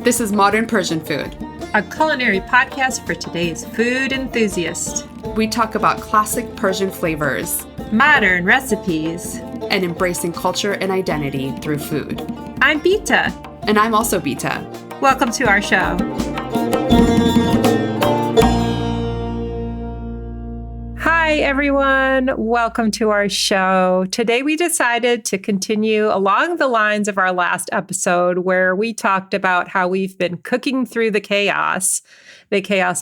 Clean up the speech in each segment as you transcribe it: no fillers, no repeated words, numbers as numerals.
This is Modern Persian Food, a culinary podcast for today's food enthusiast. We talk about classic Persian flavors, modern recipes, and embracing culture and identity through food. I'm Bita. And I'm also Bita. Welcome to our show. Hi, everyone. Welcome to our show. Today, we decided to continue along the lines of our last episode where we talked about how we've been cooking through the chaos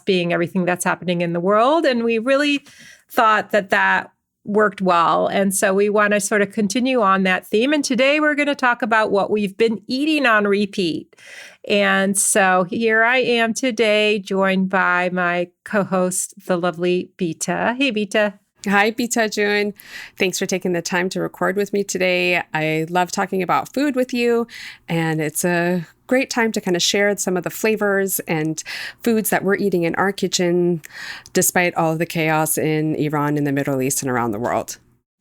being everything that's happening in the world. And we really thought that worked well. And so we want to sort of continue on that theme. And today we're going to talk about what we've been eating on repeat. And so here I am today, joined by my co-host, the lovely Bita. Hey, Bita. Hi, Bita June. Thanks for taking the time to record with me today. I love talking about food with you, and it's a great time to kind of share some of the flavors and foods that we're eating in our kitchen, despite all of the chaos in Iran, in the Middle East, and around the world.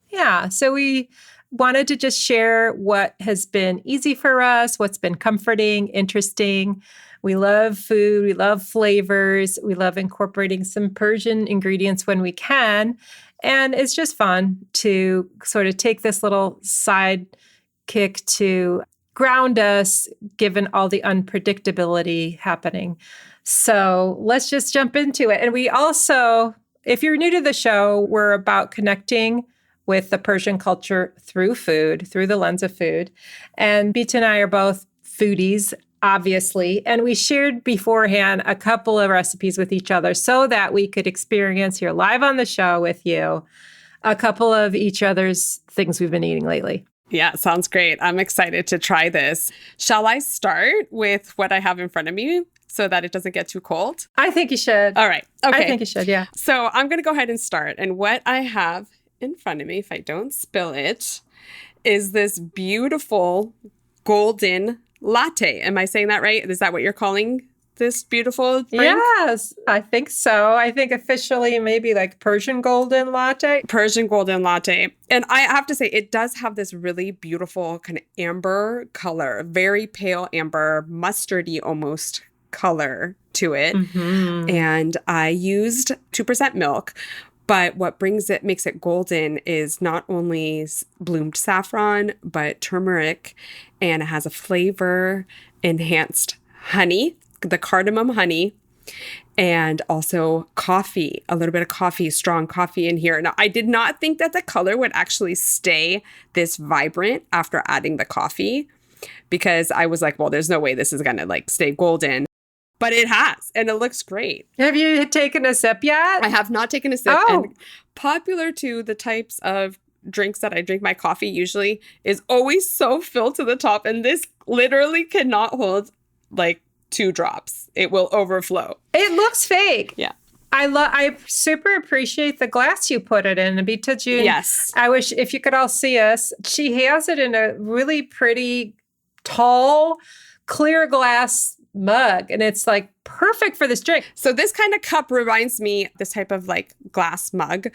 Yeah, so we wanted to just share what has been easy for us, what's been comforting, interesting. We love food, we love flavors, we love incorporating some Persian ingredients when we can. And it's just fun to sort of take this little side kick to ground us, given all the unpredictability happening. So let's just jump into it. And we also, if you're new to the show, we're about connecting with the Persian culture through food, through the lens of food. And Bita and I are both foodies, obviously. And we shared beforehand a couple of recipes with each other so that we could experience here live on the show with you a couple of each other's things we've been eating lately. Yeah, sounds great. I'm excited to try this. Shall I start with what I have in front of me so that it doesn't get too cold? I think you should. All right. Okay. I think you should, yeah. So I'm going to go ahead and start. And what I have in front of me, if I don't spill it, is this beautiful golden latte. Am I saying that right? Is that what you're calling this beautiful drink? Yes, I think so. I think officially maybe like Persian golden latte. Persian golden latte. And I have to say, it does have this really beautiful kind of amber color, very pale amber, mustardy almost color to it. Mm-hmm. And I used 2% milk. But what makes it golden is not only bloomed saffron, but turmeric, and it has a flavor enhanced honey, the cardamom honey, and also coffee, a little bit of coffee, strong coffee in here. Now, I did not think that the color would actually stay this vibrant after adding the coffee, because I was like, well, there's no way this is going to like stay golden. But it has, and it looks great. Have you taken a sip yet? I have not taken a sip. Oh. And popular to the types of drinks that I drink, my coffee usually is always so filled to the top. And this literally cannot hold like 2 drops. It will overflow. It looks fake. Yeah. I super appreciate the glass you put it in, Bita June. Yes. I wish if you could all see us. She has it in a really pretty, tall, clear glass mug, and it's like perfect for this drink. So this kind of cup reminds me, this type of like glass mug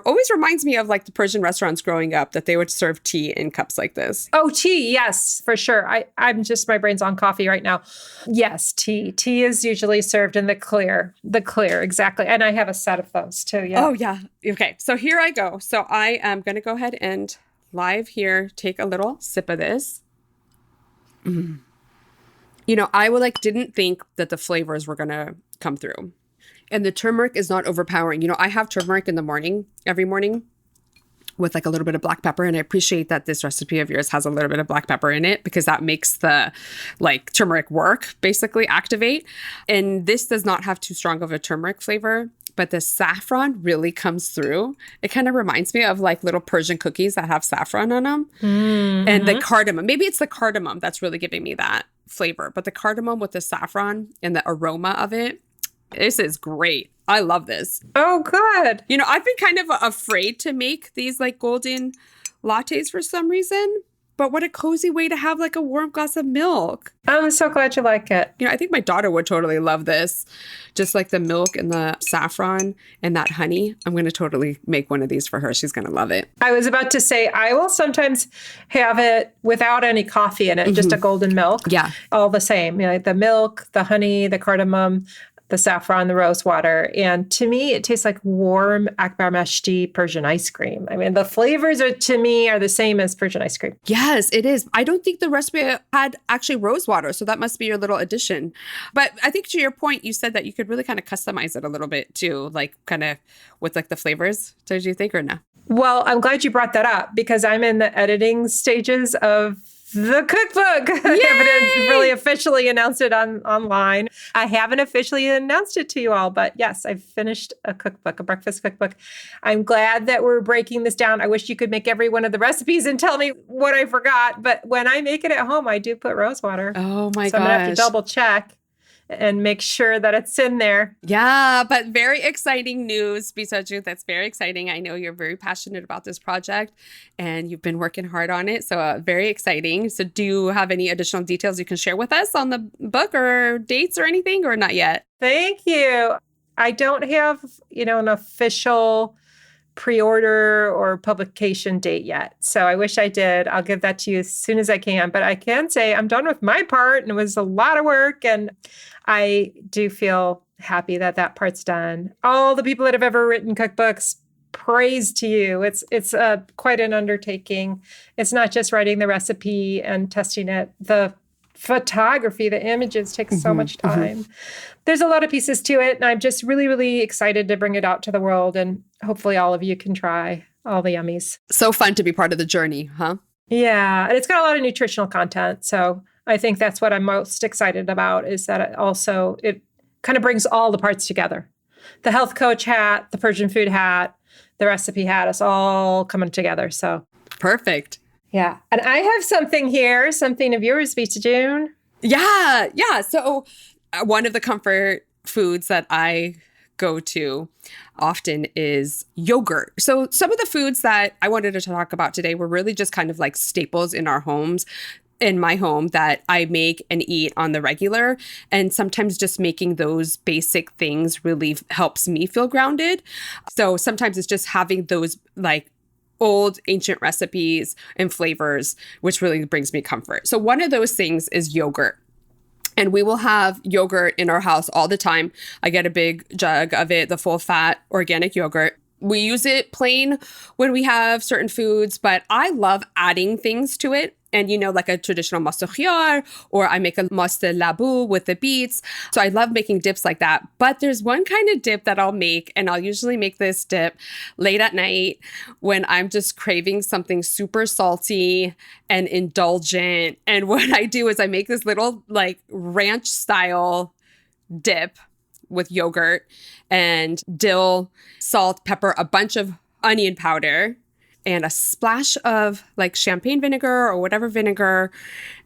always reminds me of like the Persian restaurants growing up, that they would serve tea in cups like this. Oh, tea. Yes, for sure. I'm just, my brain's on coffee right now. Yes, tea. Tea is usually served in the clear, exactly. And I have a set of those too. Yeah. Oh yeah. Okay. So here I go. So I am going to go ahead and live here, take a little sip of this. You know, I didn't think that the flavors were going to come through. And the turmeric is not overpowering. You know, I have turmeric in the morning, every morning, with like a little bit of black pepper. And I appreciate that this recipe of yours has a little bit of black pepper in it, because that makes the like turmeric work, basically activate. And this does not have too strong of a turmeric flavor, but the saffron really comes through. It kind of reminds me of like little Persian cookies that have saffron on them. Mm-hmm. And the cardamom, maybe it's the cardamom that's really giving me that flavor, but the cardamom with the saffron and the aroma of it, this is great. I love this. Oh, good. You know, I've been kind of afraid to make these like golden lattes for some reason. But what a cozy way to have like a warm glass of milk. I'm so glad you like it. I think my daughter would totally love this. Just like the milk and the saffron and that honey. I'm going to totally make one of these for her. She's going to love it. I was about to say, I will sometimes have it without any coffee in it, just a golden milk. Yeah. All the same. The milk, the honey, the cardamom, the saffron, the rose water. And to me, it tastes like warm akbar mashti Persian ice cream. I mean, the flavors to me are the same as Persian ice cream. Yes, it is. I don't think the recipe had actually rose water, so that must be your little addition. But I think to your point, you said that you could really kind of customize it a little bit too, like kind of with like the flavors. Did you think or no? Well, I'm glad you brought that up because I'm in the editing stages of the cookbook. I haven't really officially announced it online. I haven't officially announced it to you all, but yes, I've finished a cookbook, a breakfast cookbook. I'm glad that we're breaking this down. I wish you could make every one of the recipes and tell me what I forgot. But when I make it at home, I do put rose water. Oh my gosh. So I'm going to have to double check and make sure that it's in there. Yeah, but very exciting news, Bisaju. That's very exciting. I know you're very passionate about this project and you've been working hard on it. So very exciting. So do you have any additional details you can share with us on the book or dates or anything or not yet? Thank you. I don't have, an official pre-order or publication date yet. So I wish I did. I'll give that to you as soon as I can. But I can say I'm done with my part and it was a lot of work. And I do feel happy that that part's done. All the people that have ever written cookbooks, praise to you. It's quite an undertaking. It's not just writing the recipe and testing it. The photography, the images take so much time. There's a lot of pieces to it. And I'm just really, really excited to bring it out to the world. And hopefully all of you can try all the yummies. So fun to be part of the journey, huh? Yeah. And it's got a lot of nutritional content. So I think that's what I'm most excited about is that it kind of brings all the parts together. The health coach hat, the Persian food hat, the recipe hat, it's all coming together. So perfect. Yeah. And I have something here, something of yours, Bita June. Yeah. So one of the comfort foods that I go to often is yogurt. So some of the foods that I wanted to talk about today were really just kind of like staples in our homes. In my home that I make and eat on the regular. And sometimes just making those basic things really helps me feel grounded. So sometimes it's just having those like old ancient recipes and flavors, which really brings me comfort. So one of those things is yogurt. And we will have yogurt in our house all the time. I get a big jug of it, the full fat organic yogurt. We use it plain when we have certain foods, but I love adding things to it. And, like a traditional mast khiyar, or I make a mast labu with the beets. So I love making dips like that. But there's one kind of dip that I'll make, and I'll usually make this dip late at night when I'm just craving something super salty and indulgent. And what I do is I make this little like ranch style dip with yogurt and dill, salt, pepper, a bunch of onion powder, and a splash of like champagne vinegar or whatever vinegar.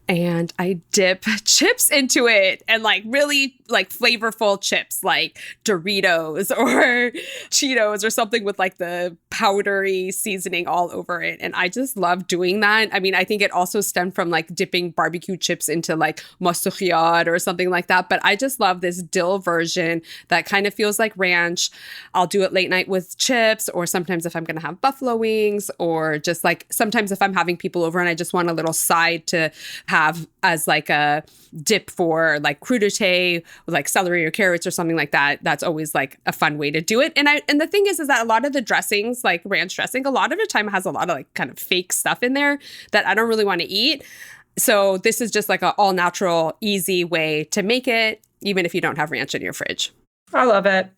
And I dip chips into it and like really like flavorful chips like Doritos or Cheetos or something with like the powdery seasoning all over it. And I just love doing that. I mean, I think it also stemmed from like dipping barbecue chips into like mast khiyar or something like that. But I just love this dill version that kind of feels like ranch. I'll do it late night with chips, or sometimes if I'm going to have buffalo wings, or just like sometimes if I'm having people over and I just want a little side to have as like a dip for like crudité with like celery or carrots or something like that. That's always like a fun way to do it. And the thing is that a lot of the dressings, like ranch dressing, a lot of the time has a lot of like kind of fake stuff in there that I don't really want to eat. So this is just like an all natural, easy way to make it, even if you don't have ranch in your fridge. I love it.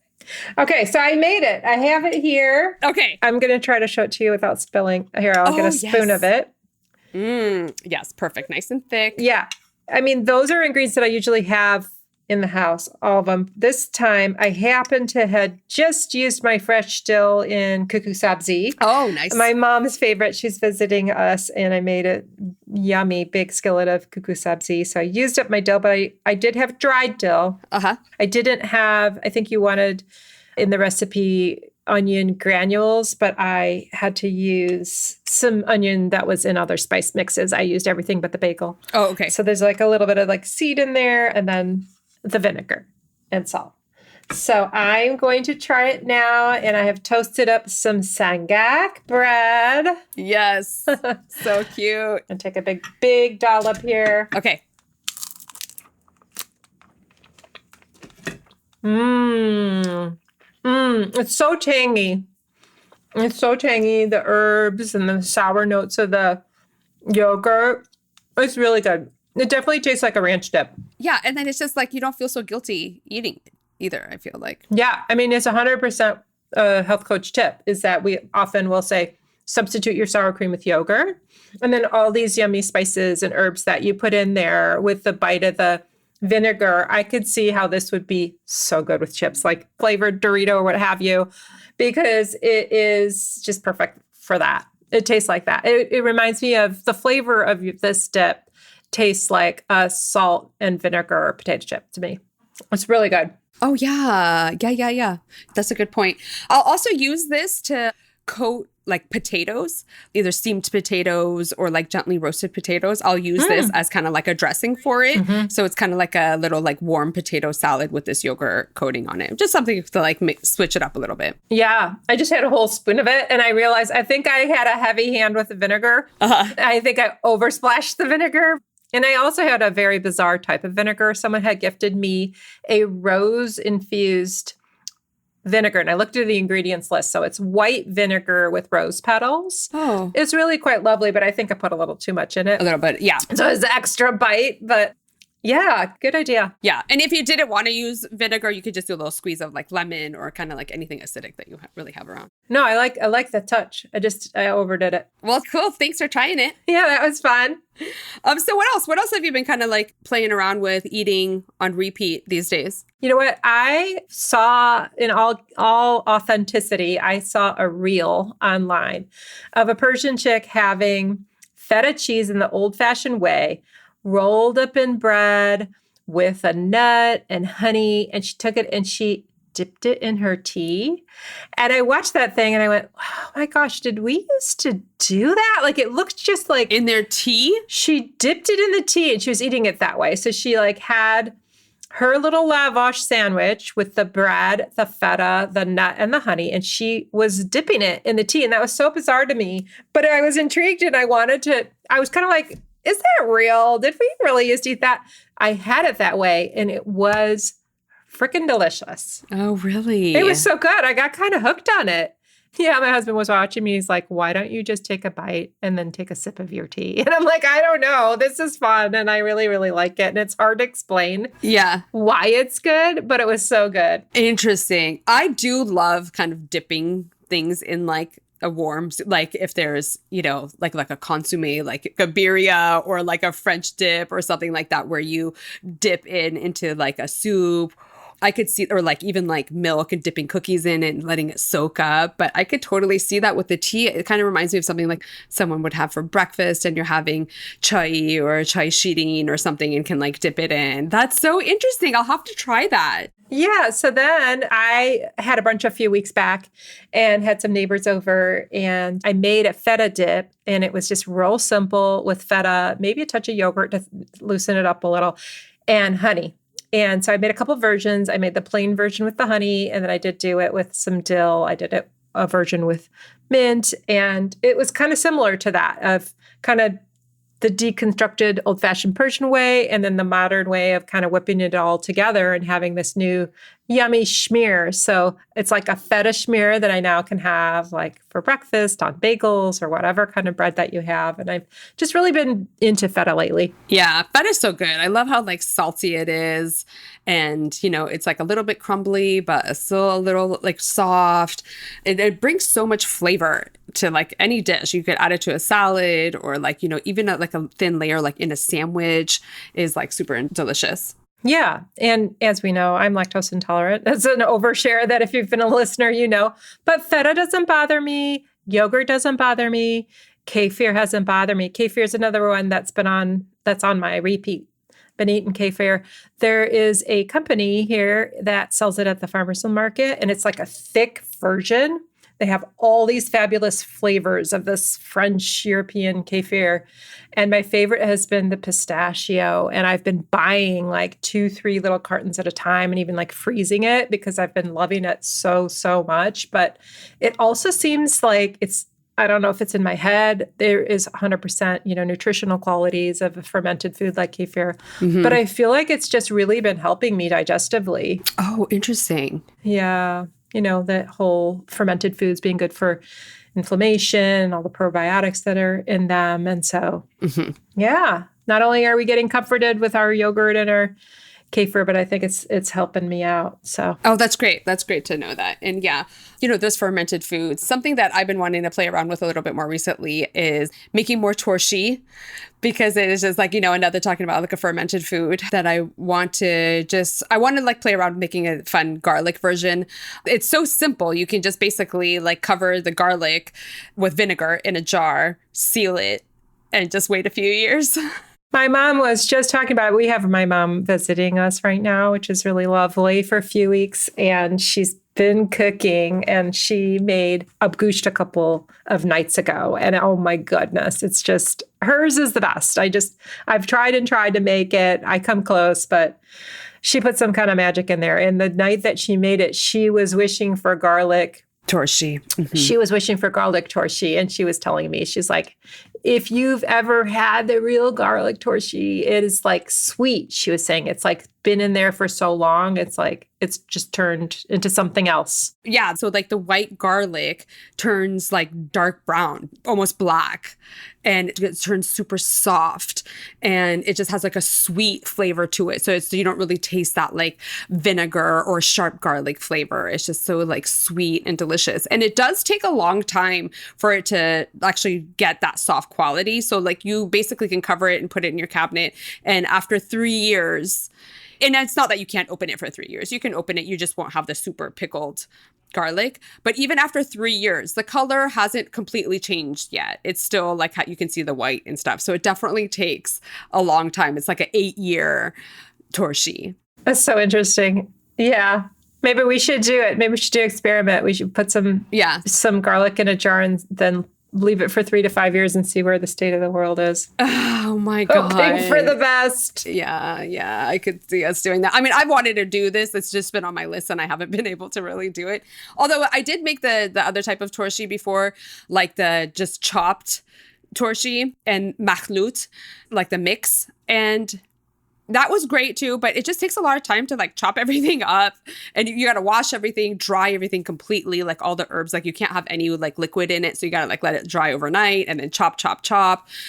Okay, so I made it. I have it here. Okay. I'm going to try to show it to you without spilling. Here, I'll get a spoon of it. Yes, perfect. Nice and thick. Yeah. I mean, those are ingredients that I usually have in the house, all of them. This time, I happen to had just used my fresh dill in kuku sabzi. Oh, nice. My mom's favorite. She's visiting us, and I made a yummy big skillet of kuku sabzi. So I used up my dill, but I did have dried dill. Uh-huh. I didn't have, I think you wanted in the recipe onion granules, but I had to use some onion that was in other spice mixes. I used everything but the bagel. Oh, okay. So there's like a little bit of like seed in there and then the vinegar and salt. So I'm going to try it now, and I have toasted up some sangak bread. Yes. So cute. And take a big dollop here. Okay. It's so tangy. It's so tangy. The herbs and the sour notes of the yogurt. It's really good. It definitely tastes like a ranch dip. Yeah. And then it's just like you don't feel so guilty eating it either, I feel like. Yeah. I mean, it's 100% a health coach tip is that we often will say, substitute your sour cream with yogurt. And then all these yummy spices and herbs that you put in there with the bite of the vinegar. I could see how this would be so good with chips, like flavored Dorito or what have you, because it is just perfect for that. It tastes like that. It reminds me of the flavor of this dip tastes like a salt and vinegar potato chip to me. It's really good. Oh, yeah. Yeah. That's a good point. I'll also use this to coat like potatoes, either steamed potatoes or like gently roasted potatoes. I'll use this as kind of like a dressing for it. Mm-hmm. So it's kind of like a little like warm potato salad with this yogurt coating on it. Just something to like switch it up a little bit. Yeah. I just had a whole spoon of it and I realized I think I had a heavy hand with the vinegar. I think I oversplashed the vinegar. And I also had a very bizarre type of vinegar. Someone had gifted me a rose-infused vinegar, and I looked at the ingredients list. So it's white vinegar with rose petals. Oh. It's really quite lovely, but I think I put a little too much in it. A little bit, yeah. So it's an extra bite, but yeah, good idea. Yeah. And if you didn't want to use vinegar, you could just do a little squeeze of like lemon or kind of like anything acidic that you really have around. No, I like the touch. I overdid it. Well, cool. Thanks for trying it. Yeah, that was fun. So what else? What else have you been kind of like playing around with eating on repeat these days? You know what? I saw in all authenticity, I saw a reel online of a Persian chick having feta cheese in the old-fashioned way, rolled up in bread with a nut and honey, and she took it and she dipped it in her tea. And I watched that thing and I went, oh my gosh, did we used to do that? Like it looked just like in their tea? She dipped it in the tea and she was eating it that way. So she like had her little lavash sandwich with the bread, the feta, the nut, and the honey, and she was dipping it in the tea. And that was so bizarre to me. But I was intrigued and I was kind of like, is that real? Did we really used to eat that? I had it that way and it was freaking delicious. Oh, really? It was so good. I got kind of hooked on it. Yeah, my husband was watching me. He's like, why don't you just take a bite and then take a sip of your tea? And I'm like, I don't know. This is fun. And I really, really like it. And it's hard to explain why it's good, but it was so good. Interesting. I do love kind of dipping things in like a warm, like if there's, you know, like a consommé, like a birria or like a French dip or something like that, where you dip into like a soup. I could see, or like even like milk and dipping cookies in and letting it soak up. But I could totally see that with the tea. It kind of reminds me of something like someone would have for breakfast and you're having chai or chai shirin or something and can like dip it in. That's so interesting. I'll have to try that. Yeah. So then I had a brunch a few weeks back and had some neighbors over and I made a feta dip and it was just real simple with feta, maybe a touch of yogurt to loosen it up a little, and honey. And so I made a couple versions. I made the plain version with the honey, and then I did do it with some dill. I did a version with mint, and it was kind of similar to that of kind of the deconstructed old-fashioned Persian way, and then the modern way of kind of whipping it all together and having this new yummy schmear. So it's like a feta schmear that I now can have like for breakfast on bagels or whatever kind of bread that you have. And I've just really been into feta lately. Yeah, feta is so good. I love how like salty it is. And, you know, it's like a little bit crumbly, but still a little like soft. It brings so much flavor to like any dish. You could add it to a salad or like, you know, even like a thin layer like in a sandwich is like super delicious. Yeah. And as we know, I'm lactose intolerant. That's an overshare that if you've been a listener, you know. But feta doesn't bother me. Yogurt doesn't bother me. Kefir hasn't bothered me. Kefir is another one that's on my repeat been eating kefir. There is a company here that sells it at the farmer's market, and it's like a thick version. They have all these fabulous flavors of this French European kefir. And my favorite has been the pistachio. And I've been buying like 2-3 little cartons at a time and even like freezing it because I've been loving it so much. But it also seems like I don't know if it's in my head. There is 100%, nutritional qualities of a fermented food like kefir. Mm-hmm. But I feel like it's just really been helping me digestively. Oh, interesting. Yeah. That whole fermented foods being good for inflammation, all the probiotics that are in them. And so, yeah, not only are we getting comforted with our yogurt and our kefir, but I think it's helping me out. So, oh, that's great. That's great to know that. And yeah, those fermented foods, something that I've been wanting to play around with a little bit more recently is making more torshi, because it is just like, another talking about like a fermented food that I want to like play around with making a fun garlic version. It's so simple. You can just basically like cover the garlic with vinegar in a jar, seal it, and just wait a few years. My mom was just talking about it. We have my mom visiting us right now, which is really lovely, for a few weeks. And she's been cooking, and she made abgusht a couple of nights ago. And oh my goodness, it's just, hers is the best. I've tried and tried to make it. I come close, but she put some kind of magic in there. And the night that she made it, she was wishing for garlic torshi. Mm-hmm. She was wishing for garlic torshi, and she was telling me, she's like, if you've ever had the real garlic torshi, it is like sweet. She was saying it's like been in there for so long. It's like, it's just turned into something else. Yeah. So like the white garlic turns like dark brown, almost black, and it turns super soft, and it just has like a sweet flavor to it. So you don't really taste that like vinegar or sharp garlic flavor. It's just so like sweet and delicious. And it does take a long time for it to actually get that soft quality. So like you basically can cover it and put it in your cabinet. And after 3 years, and it's not that you can't open it for 3 years. You can open it. You just won't have the super pickled garlic. But even after 3 years, the color hasn't completely changed yet. It's still like how you can see the white and stuff. So it definitely takes a long time. It's like an 8-year torshi. That's so interesting. Yeah. Maybe we should do it. Maybe we should do an experiment. We should put some garlic in a jar and then leave it for 3 to 5 years and see where the state of the world is. Oh my God. Hoping for the best. Yeah. I could see us doing that. I mean, I've wanted to do this. It's just been on my list and I haven't been able to really do it. Although I did make the other type of torshi before, like the just chopped torshi and makhlut, like the mix. And that was great too, but it just takes a lot of time to like chop everything up, and you got to wash everything, dry everything completely, like all the herbs, like you can't have any like liquid in it. So you got to like let it dry overnight and then chop.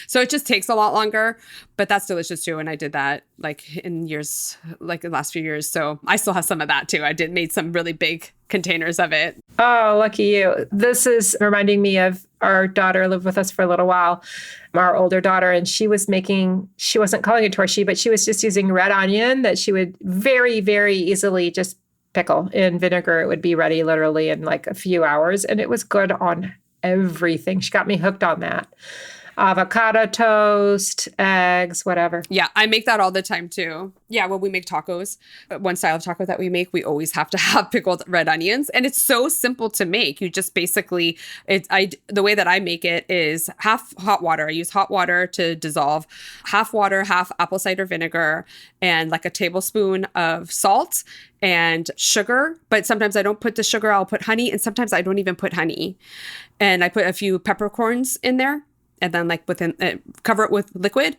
So it just takes a lot longer, but that's delicious too. And I did that like in years, like the last few years. So I still have some of that too. I made some really big containers of it. Oh, lucky you. This is reminding me of our daughter lived with us for a little while, our older daughter, and she wasn't calling it torshi, but she was just using red onion that she would very, very easily just pickle in vinegar. It would be ready literally in like a few hours, and it was good on everything. She got me hooked on that. Avocado toast, eggs, whatever. Yeah, I make that all the time too. Yeah, when we make tacos, one style of taco that we make, we always have to have pickled red onions. And it's so simple to make. You just basically, the way that I make it is half hot water. I use hot water to dissolve, half water, half apple cider vinegar, and like a tablespoon of salt and sugar. But sometimes I don't put the sugar, I'll put honey. And sometimes I don't even put honey. And I put a few peppercorns in there. And then like cover it with liquid,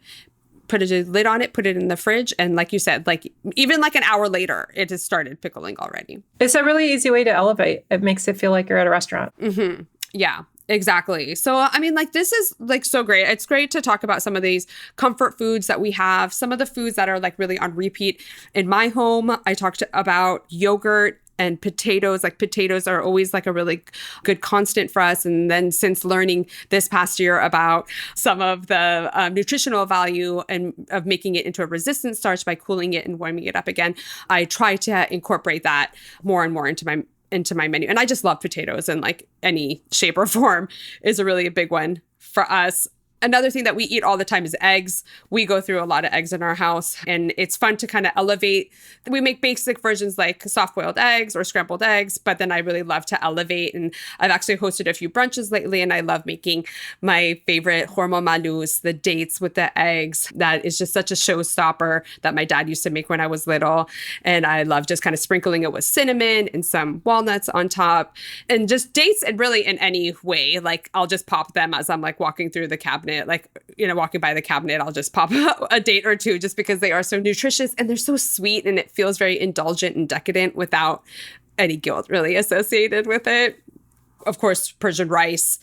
put a lid on it, put it in the fridge. And like you said, like even like an hour later, it has started pickling already. It's a really easy way to elevate. It makes it feel like you're at a restaurant. Mm-hmm. Yeah, exactly. So, I mean, like this is like so great. It's great to talk about some of these comfort foods that we have, some of the foods that are like really on repeat. In my home, I talked about yogurt and potatoes. Like potatoes are always like a really good constant for us. And then since learning this past year about some of the nutritional value and of making it into a resistant starch by cooling it and warming it up again, I try to incorporate that more and more into my menu. And I just love potatoes in like any shape or form is a really big one for us. Another thing that we eat all the time is eggs. We go through a lot of eggs in our house, and it's fun to kind of elevate. We make basic versions like soft-boiled eggs or scrambled eggs, but then I really love to elevate. And I've actually hosted a few brunches lately, and I love making my favorite horma malus, the dates with the eggs. That is just such a showstopper that my dad used to make when I was little. And I love just kind of sprinkling it with cinnamon and some walnuts on top, and just dates, and really in any way. Like I'll just pop them as I'm like walking through the cabinet. Like, walking by the cabinet, I'll just pop a date or two just because they are so nutritious and they're so sweet, and it feels very indulgent and decadent without any guilt really associated with it. Of course, Persian rice,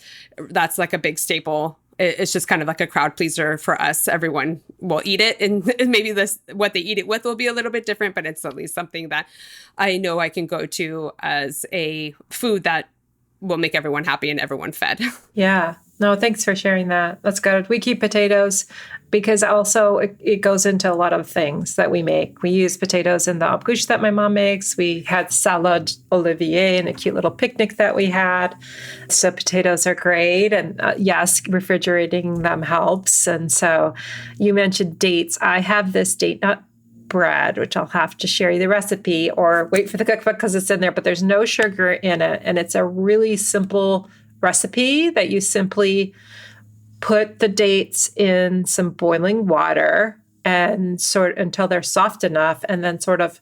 that's like a big staple. It's just kind of like a crowd pleaser for us. Everyone will eat it, and maybe what they eat it with will be a little bit different, but it's at least something that I know I can go to as a food that will make everyone happy and everyone fed. Yeah. No, thanks for sharing that. That's good. We keep potatoes because also it goes into a lot of things that we make. We use potatoes in the abgoush that my mom makes. We had salad olivier and a cute little picnic that we had. So potatoes are great. And yes, refrigerating them helps. And so you mentioned dates. I have this date nut bread, which I'll have to share you the recipe or wait for the cookbook because it's in there, but there's no sugar in it. And it's a really simple recipe that you simply put the dates in some boiling water and until they're soft enough, and then sort of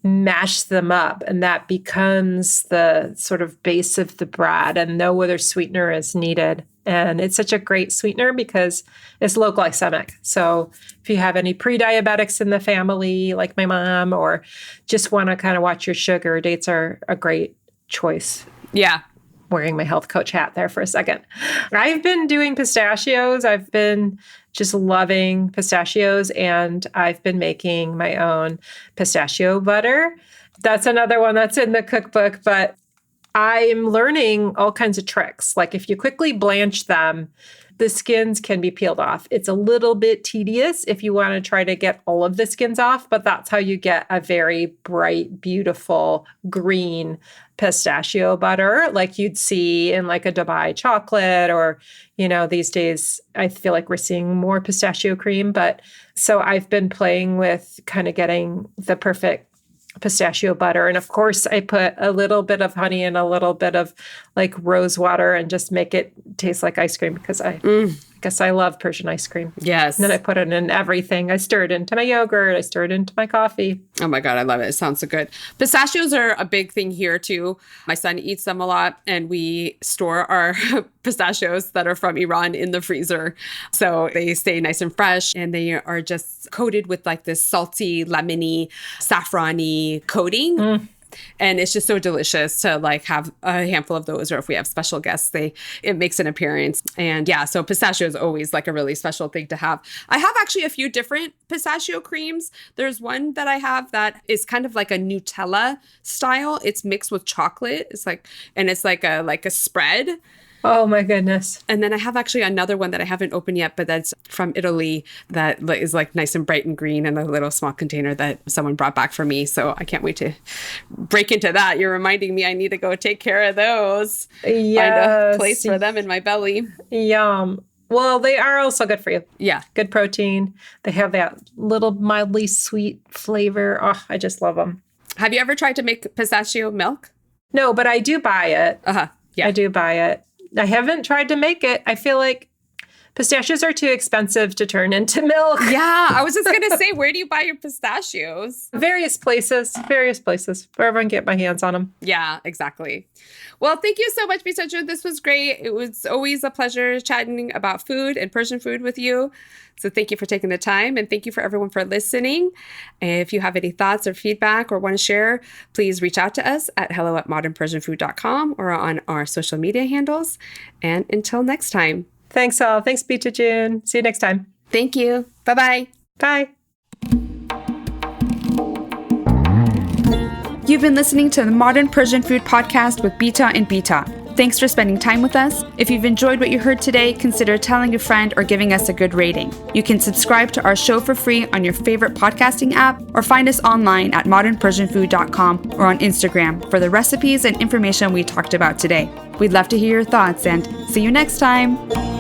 mash them up, and that becomes the sort of base of the bread, and no other sweetener is needed. And it's such a great sweetener because it's low glycemic. So if you have any pre-diabetics in the family, like my mom, or just want to kind of watch your sugar, dates are a great choice. Yeah. Wearing my health coach hat there for a second. I've been doing pistachios. I've been just loving pistachios, and I've been making my own pistachio butter. That's another one that's in the cookbook, but I'm learning all kinds of tricks. Like if you quickly blanch them, the skins can be peeled off. It's a little bit tedious if you want to try to get all of the skins off, but that's how you get a very bright, beautiful green pistachio butter like you'd see in like a Dubai chocolate, or, these days I feel like we're seeing more pistachio cream. But so I've been playing with kind of getting the perfect pistachio butter. And of course, I put a little bit of honey and a little bit of like rose water and just make it taste like ice cream because I guess I love Persian ice cream. Yes. And then I put it in everything. I stir it into my yogurt. I stir it into my coffee. Oh my God, I love it. It sounds so good. Pistachios are a big thing here too. My son eats them a lot, and we store our pistachios that are from Iran in the freezer. So they stay nice and fresh, and they are just coated with like this salty, lemony, saffron-y coating. And it's just so delicious to like have a handful of those, or if we have special guests, it makes an appearance. And yeah, so pistachio is always like a really special thing to have. I have actually a few different pistachio creams. There's one that I have that is kind of like a Nutella style. It's mixed with chocolate. It's like a spread. Oh my goodness. And then I have actually another one that I haven't opened yet, but that's from Italy, that is like nice and bright and green in a little small container that someone brought back for me. So I can't wait to break into that. You're reminding me I need to go take care of those. Yes. Find a place for them in my belly. Yum. Well, they are also good for you. Yeah. Good protein. They have that little mildly sweet flavor. Oh, I just love them. Have you ever tried to make pistachio milk? No, but I do buy it. Yeah. I do buy it. I haven't tried to make it. I feel like pistachios are too expensive to turn into milk. Yeah, I was just going to say, where do you buy your pistachios? Various places, wherever I can get my hands on them. Yeah, exactly. Well, thank you so much, Bita. This was great. It was always a pleasure chatting about food and Persian food with you. So thank you for taking the time, and thank you for everyone for listening. If you have any thoughts or feedback or want to share, please reach out to us at hello@modernpersianfood.com or on our social media handles. And until next time. Thanks all. Thanks, Bita June. See you next time. Thank you. Bye-bye. Bye. You've been listening to the Modern Persian Food Podcast with Bita and Beata. Thanks for spending time with us. If you've enjoyed what you heard today, consider telling a friend or giving us a good rating. You can subscribe to our show for free on your favorite podcasting app, or find us online at modernpersianfood.com or on Instagram for the recipes and information we talked about today. We'd love to hear your thoughts, and see you next time.